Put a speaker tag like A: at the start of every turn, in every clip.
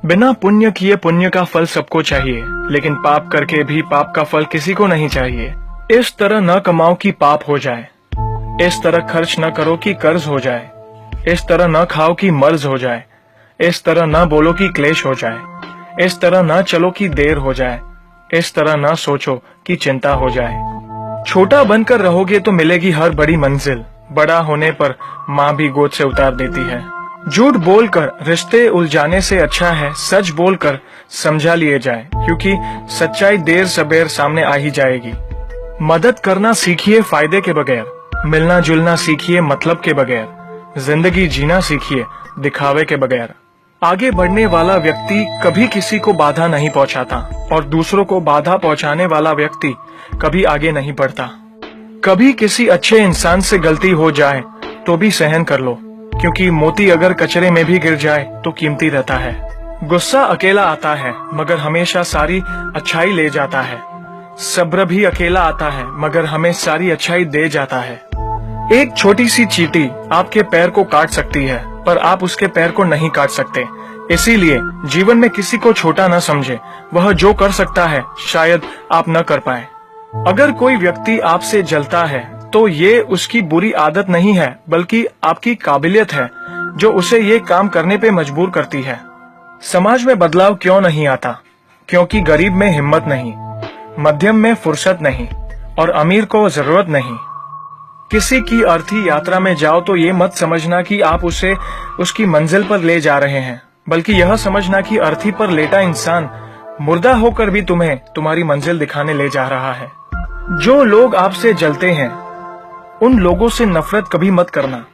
A: बिना पुण्य किए पुण्य का फल सबको चाहिए, लेकिन पाप करके भी पाप का फल किसी को नहीं चाहिए। इस तरह न कमाओ कि पाप हो जाए, इस तरह खर्च न करो कि कर्ज हो जाए, इस तरह न खाओ कि मर्ज हो जाए, इस तरह न बोलो कि क्लेश हो जाए, इस तरह न चलो कि देर हो जाए, इस तरह न सोचो कि चिंता हो जाए। छोटा बनकर रहोगे तो मिलेगी हर बड़ी मंजिल, बड़ा होने पर माँ भी गोद से उतार देती है। झूठ बोलकर रिश्ते उलझाने से अच्छा है सच बोलकर समझा लिए जाए, क्योंकि सच्चाई देर सबेर सामने आ ही जाएगी। मदद करना सीखिए फायदे के बगैर, मिलना जुलना सीखिए मतलब के बगैर, जिंदगी जीना सीखिए दिखावे के बगैर। आगे बढ़ने वाला व्यक्ति कभी किसी को बाधा नहीं पहुंचाता और दूसरों को बाधा पहुंचाने वाला व्यक्ति कभी आगे नहीं बढ़ता। कभी किसी अच्छे इंसान से गलती हो जाए तो भी सहन कर लो, क्योंकि मोती अगर कचरे में भी गिर जाए तो कीमती रहता है। गुस्सा अकेला आता है मगर हमेशा सारी अच्छाई ले जाता है। सब्र भी अकेला आता है मगर हमें सारी अच्छाई दे जाता है। एक छोटी सी चींटी आपके पैर को काट सकती है पर आप उसके पैर को नहीं काट सकते। इसीलिए जीवन में किसी को छोटा न समझे, वह जो कर सकता है शायद आप न कर पाए। अगर कोई व्यक्ति आपसे जलता है तो ये उसकी बुरी आदत नहीं है, बल्कि आपकी काबिलियत है जो उसे ये काम करने पे मजबूर करती है। समाज में बदलाव क्यों नहीं आता? क्योंकि गरीब में हिम्मत नहीं, मध्यम में फुर्सत नहीं और अमीर को जरूरत नहीं। किसी की अर्थी यात्रा में जाओ तो ये मत समझना कि आप उसे उसकी मंजिल पर ले जा रहे हैं, बल्कि यह समझना कि अर्थी पर लेटा इंसान मुर्दा होकर भी तुम्हें तुम्हारी मंजिल दिखाने ले जा रहा है। जो लोग आपसे जलते हैं उन लोगों से नफरत कभी मत करना,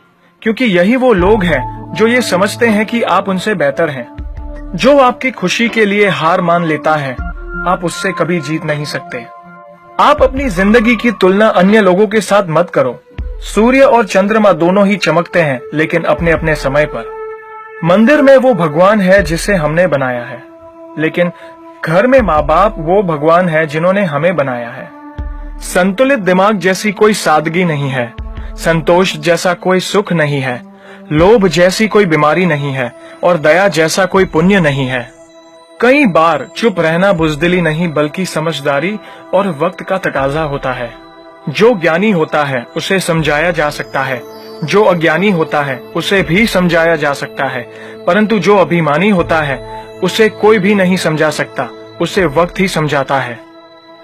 A: क्योंकि यही वो लोग हैं जो ये समझते हैं कि आप उनसे बेहतर हैं। जो आपकी खुशी के लिए हार मान लेता है आप उससे कभी जीत नहीं सकते। आप अपनी जिंदगी की तुलना अन्य लोगों के साथ मत करो। सूर्य और चंद्रमा दोनों ही चमकते हैं, लेकिन अपने अपने समय पर। मंदिर में वो भगवान है जिसे हमने बनाया है, लेकिन घर में माँ बाप वो भगवान है जिन्होंने हमें बनाया है। संतुलित दिमाग जैसी कोई सादगी नहीं है, संतोष जैसा कोई सुख नहीं है, लोभ जैसी कोई बीमारी नहीं है और दया जैसा कोई पुण्य नहीं है। कई बार चुप रहना बुजदिली नहीं बल्कि समझदारी और वक्त का तकाजा होता है। जो ज्ञानी होता है उसे समझाया जा सकता है, जो अज्ञानी होता है उसे भी समझाया जा सकता है, परंतु जो अभिमानी होता है उसे कोई भी नहीं समझा सकता, उसे वक्त ही समझाता है।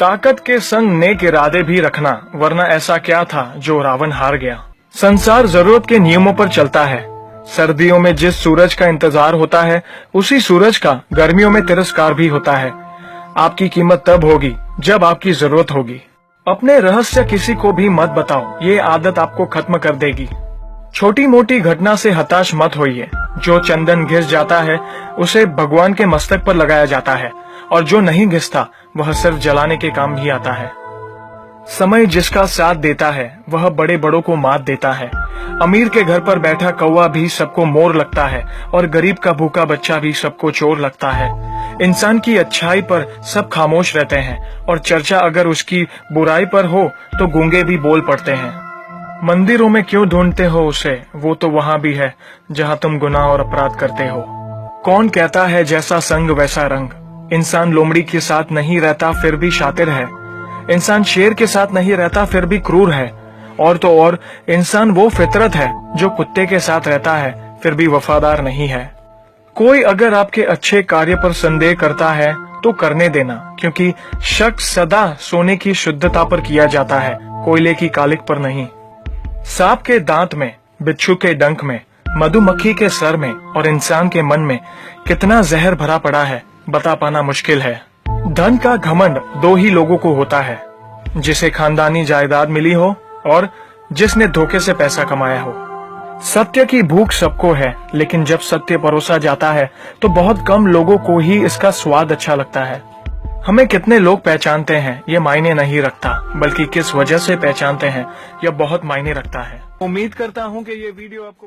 A: ताकत के संग नेक इरादे भी रखना, वरना ऐसा क्या था जो रावण हार गया। संसार जरूरत के नियमों पर चलता है। सर्दियों में जिस सूरज का इंतजार होता है उसी सूरज का गर्मियों में तिरस्कार भी होता है। आपकी कीमत तब होगी जब आपकी जरूरत होगी। अपने रहस्य किसी को भी मत बताओ, ये आदत आपको खत्म कर देगी। छोटी मोटी घटना से हताश मत होइए। जो चंदन घिस जाता है उसे भगवान के मस्तक पर लगाया जाता है और जो नहीं घिसता वह सिर्फ जलाने के काम ही आता है। समय जिसका साथ देता है वह बड़े बड़ों को मात देता है। अमीर के घर पर बैठा कौवा भी सबको मोर लगता है और गरीब का भूखा बच्चा भी सबको चोर लगता है। इंसान की अच्छाई पर सब खामोश रहते हैं और चर्चा अगर उसकी बुराई पर हो तो गूंगे भी बोल पड़ते हैं। मंदिरों में क्यों ढूंढते हो उसे, वो तो वहां भी है जहां तुम गुनाह और अपराध करते हो। कौन कहता है जैसा संग वैसा रंग? इंसान लोमड़ी के साथ नहीं रहता फिर भी शातिर है। इंसान शेर के साथ नहीं रहता फिर भी क्रूर है। और तो और इंसान वो फितरत है जो कुत्ते के साथ रहता है फिर भी वफादार नहीं है। कोई अगर आपके अच्छे कार्य पर संदेह करता है तो करने देना, क्योंकि शक सदा सोने की शुद्धता पर किया जाता है, कोयले की कालिक पर नहीं। सांप के दांत में, बिच्छू के डंक में, मधुमक्खी के सर में और इंसान के मन में कितना जहर भरा पड़ा है बता पाना मुश्किल है। धन का घमंड दो ही लोगों को होता है, जिसे खानदानी जायदाद मिली हो और जिसने धोखे से पैसा कमाया हो। सत्य की भूख सबको है, लेकिन जब सत्य परोसा जाता है तो बहुत कम लोगों को ही इसका स्वाद अच्छा लगता है। हमें कितने लोग पहचानते हैं ये मायने नहीं रखता, बल्कि किस वजह से पहचानते हैं यह बहुत मायने रखता है। उम्मीद करता हूँ कि ये वीडियो आपको